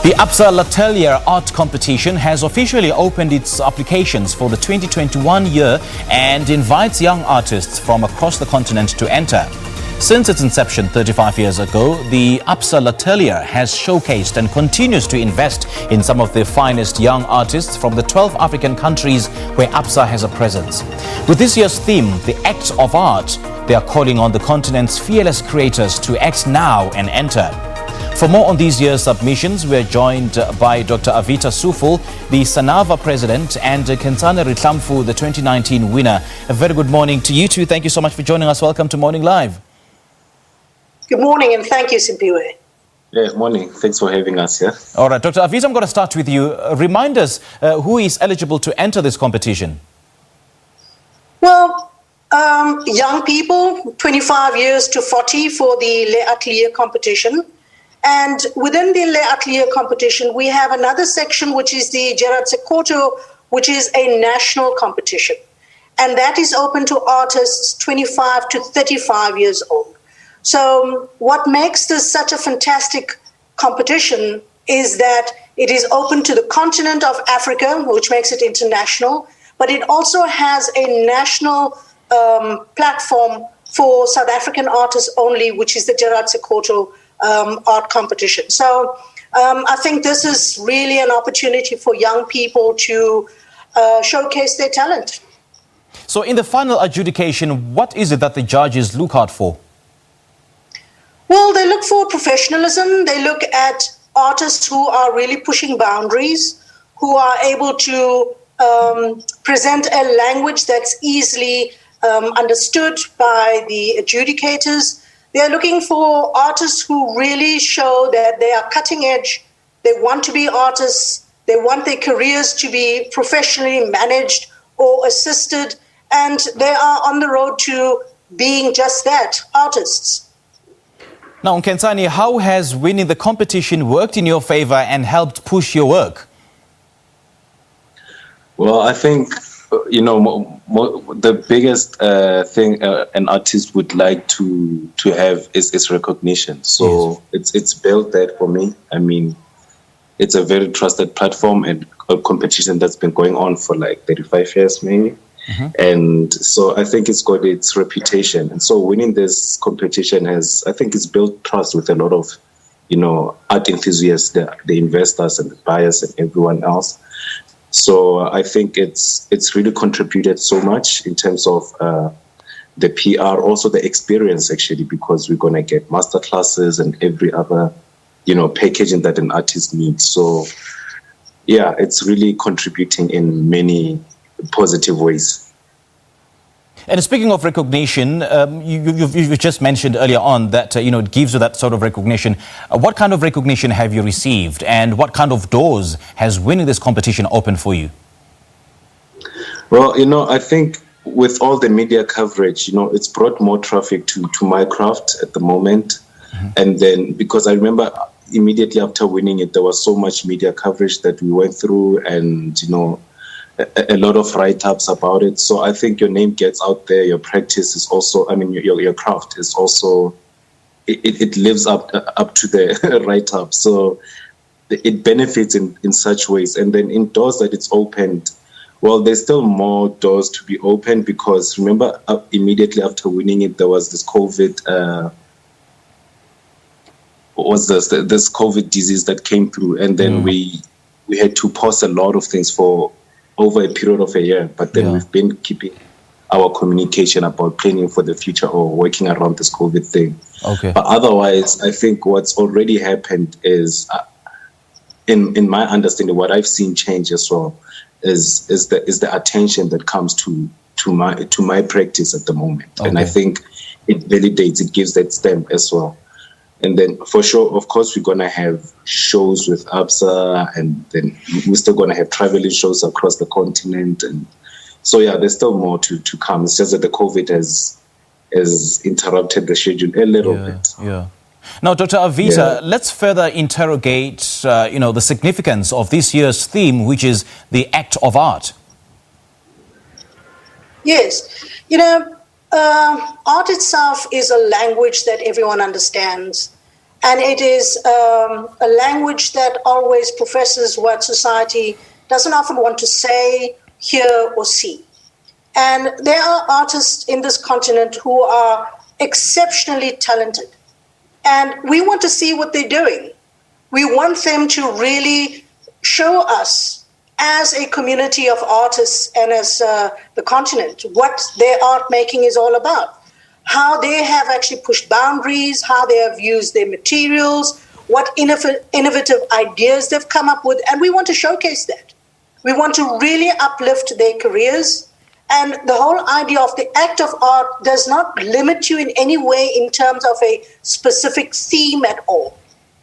The Absa L'Atelier art competition has officially opened its applications for the 2021 year and invites young artists from across the continent to enter. Since its inception 35 years ago, the Absa L'Atelier has showcased and continues to invest in some of the finest young artists from the 12 African countries where Absa has a presence. With this year's theme, The Act of Art, they are calling on the continent's fearless creators to act now and enter. For more on this year's submissions, we are joined by Dr. Avitha Sooful, the SANAVA president, and Nkhensani Rihlampfu, the 2019 winner. A very good morning to you two. Thank you so much for joining us. Welcome to Morning Live. Good morning and thank you, Simpiwe. Yeah, morning. Thanks for having us here. All right, Dr. Avitha, I'm going to start with you. Remind us who is eligible to enter this competition. Well, young people, 25 years to 40 for the Les Atelier competition. And within the Les Atelier competition, we have another section, which is the Gerard Sekoto, which is a national competition. And that is open to artists 25 to 35 years old. So what makes this such a fantastic competition is that it is open to the continent of Africa, which makes it international, but it also has a national platform for South African artists only, which is the Gerard Sekoto art competition. So I think this is really an opportunity for young people to showcase their talent. So in the final adjudication, what is it that the judges look out for? Well, they look for professionalism. They look at artists who are really pushing boundaries, who are able to present a language that's easily understood by the adjudicators. They are looking for artists who really show that they are cutting edge. They want to be artists. They want their careers to be professionally managed or assisted. And they are on the road to being just that, artists. Now, Nkhensani, how has winning the competition worked in your favor and helped push your work? Well, I think, the biggest thing an artist would like to have is recognition. So yes. It's built that for me. I mean, it's a very trusted platform and a competition that's been going on for like 35 years maybe. Mm-hmm. And so I think it's got its reputation. And so winning this competition it's built trust with a lot of, art enthusiasts, the investors and the buyers and everyone else. So I think it's really contributed so much in terms of the PR, also the experience actually, because we're going to get masterclasses and every other, packaging that an artist needs. So yeah, it's really contributing in many positive ways. And speaking of recognition, you've just mentioned earlier on that it gives you that sort of recognition. What kind of recognition have you received, and what kind of doors has winning this competition opened for you? Well, I think with all the media coverage, it's brought more traffic to my craft at the moment. Mm-hmm. And then because I remember immediately after winning it, there was so much media coverage that we went through, and a lot of write-ups about it. So I think your name gets out there. Your practice is also, your craft is also, it lives up to the write-up. So it benefits in such ways. And then in doors that it's opened, well, there's still more doors to be opened, because remember, immediately after winning it, there was this COVID, this COVID disease that came through. And then we had to pause a lot of things for over a period of a year, but then we've been keeping our communication about planning for the future or working around this COVID thing. Okay. But otherwise, I think what's already happened is, in my understanding, what I've seen change as well is the attention that comes to my practice at the moment, and I think it validates, it gives that stamp as well. And then for sure, of course, we're going to have shows with Absa, and then we're still going to have traveling shows across the continent. And so, yeah, there's still more to come. It's just that the COVID has interrupted the schedule a little bit. Yeah. Now, Dr. Avitha, let's further interrogate, the significance of this year's theme, which is the act of art. Yes. Art itself is a language that everyone understands. And it is a language that always professes what society doesn't often want to say, hear, or see. And there are artists in this continent who are exceptionally talented. And we want to see what they're doing. We want them to really show us, as a community of artists and as the continent, what their art making is all about. How they have actually pushed boundaries, how they have used their materials, what innovative ideas they've come up with. And we want to showcase that. We want to really uplift their careers. And the whole idea of the act of art does not limit you in any way in terms of a specific theme at all.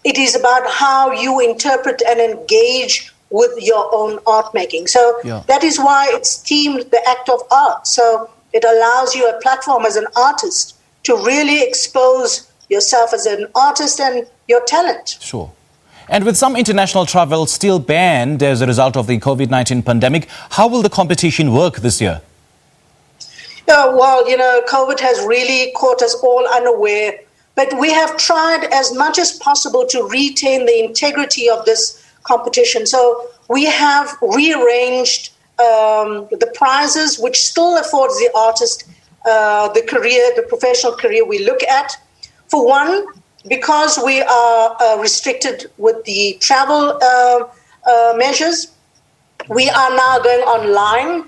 It is about how you interpret and engage with your own art making. So that is why it's themed the act of art. So it allows you a platform as an artist to really expose yourself as an artist and your talent. Sure. And with some international travel still banned as a result of the COVID-19 pandemic, how will the competition work this year? Well, COVID has really caught us all unaware, but we have tried as much as possible to retain the integrity of this competition. So we have rearranged the prizes, which still affords the artist the professional career we look at. For one, because we are restricted with the travel measures, we are now going online.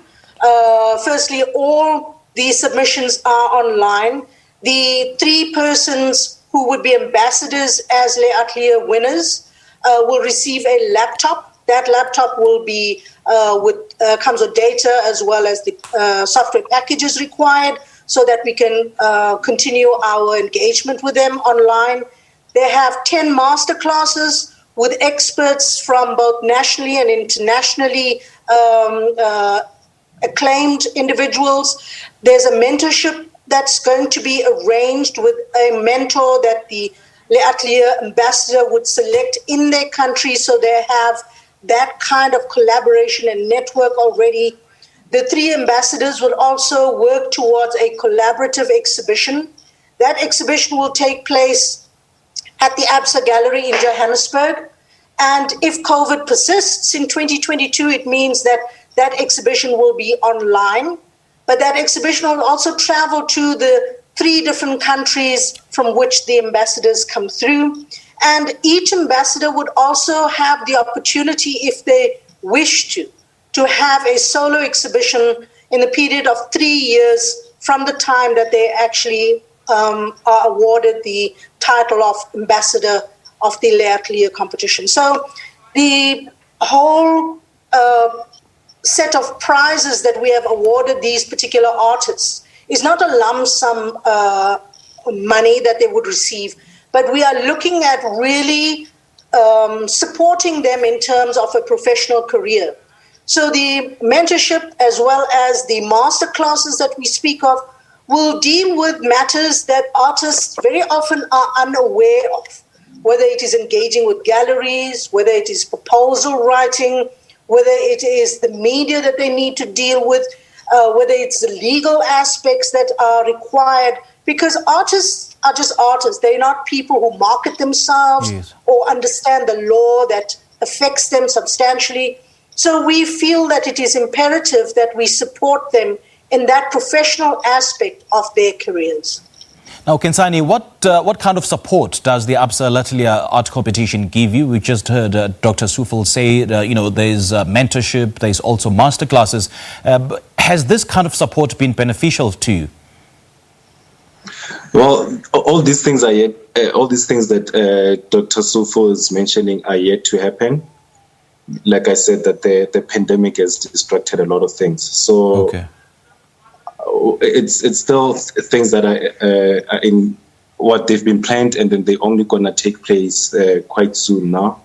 Firstly, all the submissions are online. The 3 persons who would be ambassadors as Les Atelier winners will receive a laptop. That laptop will be comes with data as well as the software packages required so that we can continue our engagement with them online. They have 10 master classes with experts from both nationally and internationally acclaimed individuals. There's a mentorship that's going to be arranged with a mentor that the Les Atelier ambassador would select in their country, so they have that kind of collaboration and network already. The 3 ambassadors will also work towards a collaborative exhibition. That exhibition will take place at the Absa Gallery in Johannesburg. And if COVID persists in 2022, it means that that exhibition will be online. But that exhibition will also travel to the 3 different countries from which the ambassadors come through. And each ambassador would also have the opportunity, if they wish to have a solo exhibition in the period of 3 years from the time that they actually are awarded the title of ambassador of the Les Atelier competition. So the whole set of prizes that we have awarded these particular artists is not a lump sum money that they would receive, but we are looking at really supporting them in terms of a professional career. So the mentorship as well as the master classes that we speak of will deal with matters that artists very often are unaware of, whether it is engaging with galleries, whether it is proposal writing, whether it is the media that they need to deal with, whether it's the legal aspects that are required, because artists are just artists. They're not people who market themselves or understand the law that affects them substantially. So we feel that it is imperative that we support them in that professional aspect of their careers. Now, Nkhensani, what kind of support does the Absa L'Atelier art competition give you? We just heard Dr. Sooful say, there's mentorship, there's also masterclasses. Has this kind of support been beneficial to you? Well, all these things that Dr. Sooful is mentioning are yet to happen. Like I said, that the pandemic has distracted a lot of things. So it's still things that are in what they've been planned, and then they're only gonna take place quite soon now.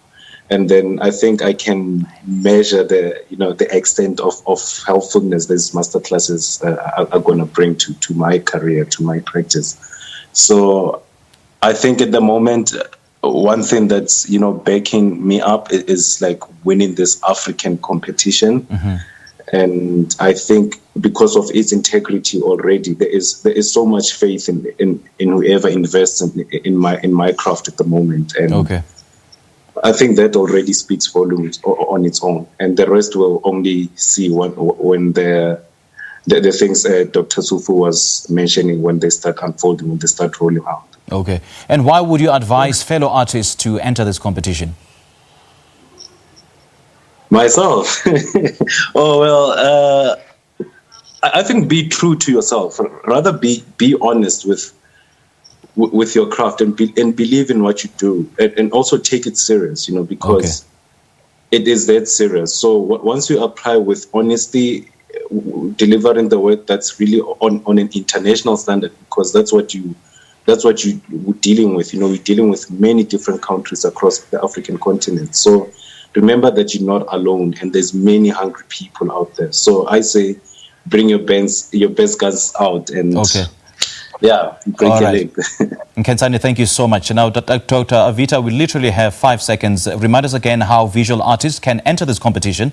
And then I think I can measure the extent of helpfulness these masterclasses are gonna bring to my career, to my practice. So I think at the moment, one thing that's backing me up is like winning this African competition. And I think because of its integrity already, there is so much faith in whoever invests in my craft at the moment. And Okay. I think that already speaks volumes on its own, and the rest will only see when the things Dr. Sooful was mentioning, when they start unfolding, when they start rolling out. Okay. And why would you advise fellow artists to enter this competition? Myself? Oh, well, I think be true to yourself. Rather be honest with your craft and believe in what you do, and also take it serious, because it is that serious. So once you apply with honesty, delivering the work that's really on an international standard, because that's what you're dealing with. We're dealing with many different countries across the African continent. So remember that you're not alone, and there's many hungry people out there. So I say, bring your best guns out, and break your leg. Nkhensani, thank you so much. Now, Dr. Avitha, we literally have 5 seconds. Remind us again how visual artists can enter this competition.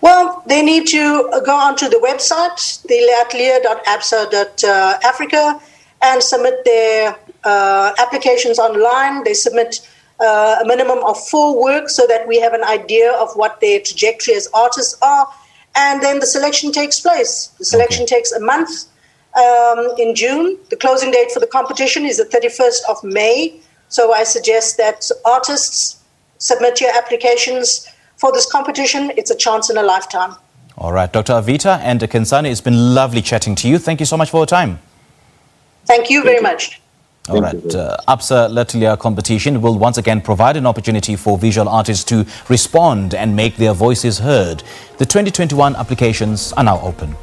Well, they need to go onto the website, theatelier.absa.africa, and submit their applications online. They submit a minimum of 4 works so that we have an idea of what their trajectory as artists are. And then the selection takes place. The selection takes a month. In June. The closing date for the competition is the 31st of May. So I suggest that artists submit your applications for this competition. It's a chance in a lifetime. All right, Dr. Avitha and Nkhensani, it's been lovely chatting to you. Thank you so much for your time. Thank you very much. All right, Absa L'Atelier competition will once again provide an opportunity for visual artists to respond and make their voices heard. The 2021 applications are now open.